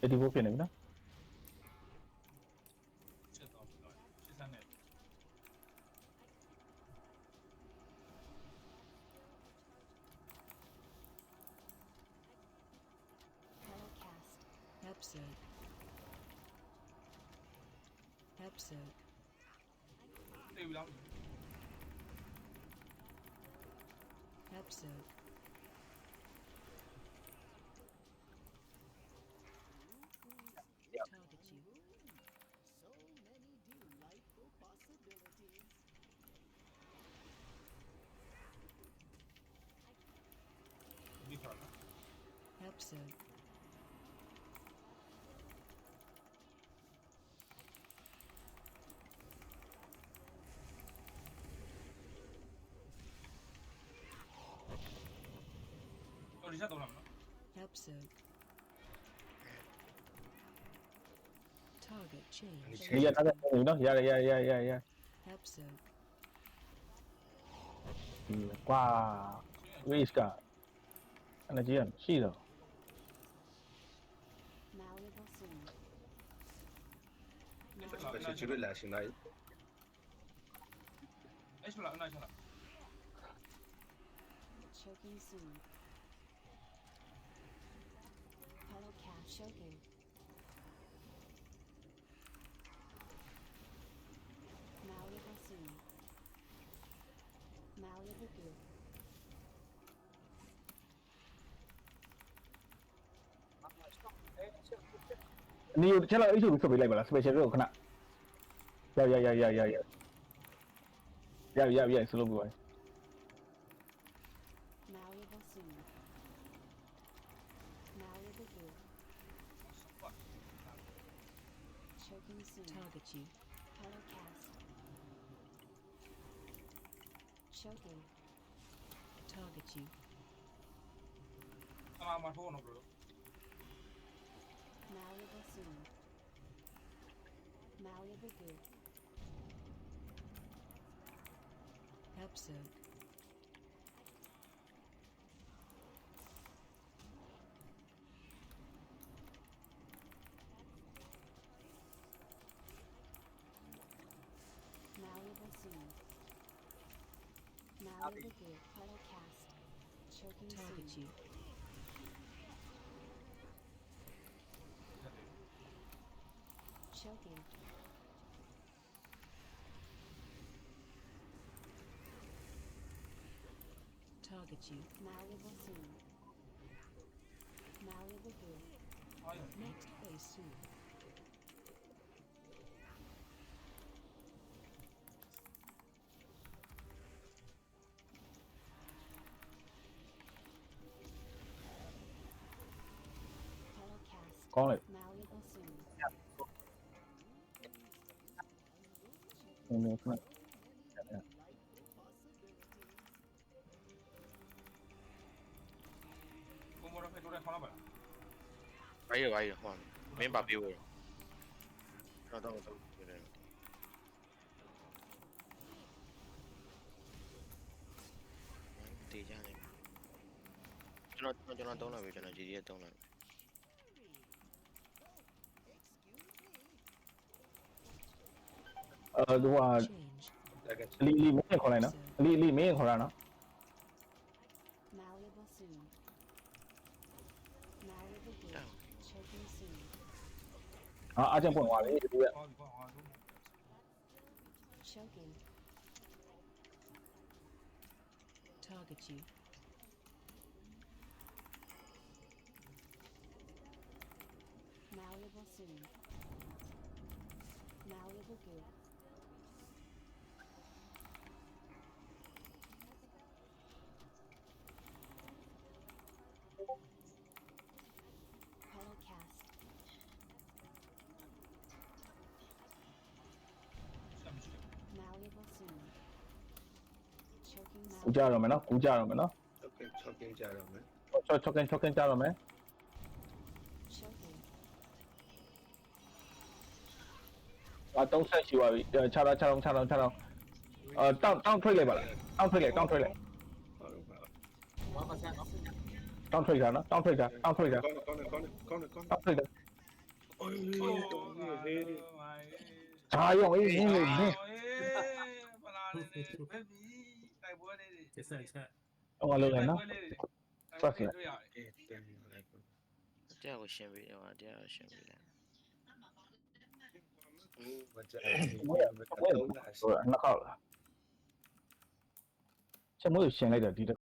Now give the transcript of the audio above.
84ဖြစ်နေပြီနော် ချက်တော့ပြီတော့ချက်စမ်းနေ Telecast. Episode. Episode. တေးပြီလား Episode. Target you. So many delightful possibilities. ဒီခါလား Episode. ။အော်ဒီချက်တော့လားမနော် Episode. Target change. ဒီရထားတဲ့နေပြီနော်ရ Episode. ဒီကွာ waste က energy ကရှိတော့ Malleable soon. ။ လက်ရှိကျွေးလာရှင်လိုက် အဲ့ဆိုလားအနိုင်ချက်လား Choking soon. Telecast. Choking. Malleable soon. Malleable goo. နေရချက်လောက်အိတ်ဆိုပြီးဆက်ပေးလိုက်ပါလား special ကိုခဏရစလို့ပြပါ Malleable soon. Malleable goo. Choking soon. Target you. Telecast. Choking. Target you. ။အမထိုးနော်ဘရို Malleable soon. Malleable goo. Episode. Malleable soon. Malleable goo. Telecast. Choking Target soon. you. Choking. Target you. Malleable soon. Malleable goo. ။အားရ Next phase soon. Telecast. ကောင်းလိုက် Malleable soon. နေခဏ ကိုမောရဖေတိုးရခေါ်လာပါလား ဘာရဟောမင်းပါပြေးတော့တော့တယ်တေးကြနေကျွန်တော်တုံးလာပြီကျွန်တော် GD တုံးလာပြီ သူက Change. တက်က လီမင်းခေါ်လိုက်နော်လီမင်းခေါ်တာနော် Malleable soon. Malleable goo. Down. Choking soon. အားချက်ပွင့်သွားပြီဒီက ။ဟောဒီကောင်အားလုံး Choking. Target you. Malleable soon. Malleable goo. Telecast. ချက်မရှိဘူး Malleable soon. Choking ကူကြ malleable. တော့မယ်နော်ကူကြတော့မယ်နော် choking ကြတော့မယ် ချော့ကင်းကြတော့မယ် Choking. 3ဆက်ရှိပါပြီခြားတော့တောင်းထွက်လိုက်ပါလားတောင်းထွက်လိုက် ဟုတ်ပါ တောင်းထွက်တာနော်တောင်းထွက်တာ ကောင်းတယ် တောင်းထွက်တာ ဂျာရောအေးရင်းလေးနင်း ပလာလေးဘယ်ပြီတိုက်ပွဲလေးတွေ ကျဆက်ချက် ဟောလို့လည်းနော် တွေ့ရတယ် တရားကိုရှင်းပြီးတော့တရားကိုရှင်းပြီးတယ် มันจะ ဝဲနှစ်ခေါက်လားချက်မိုးရှင်းလိုက်တော့ဒီ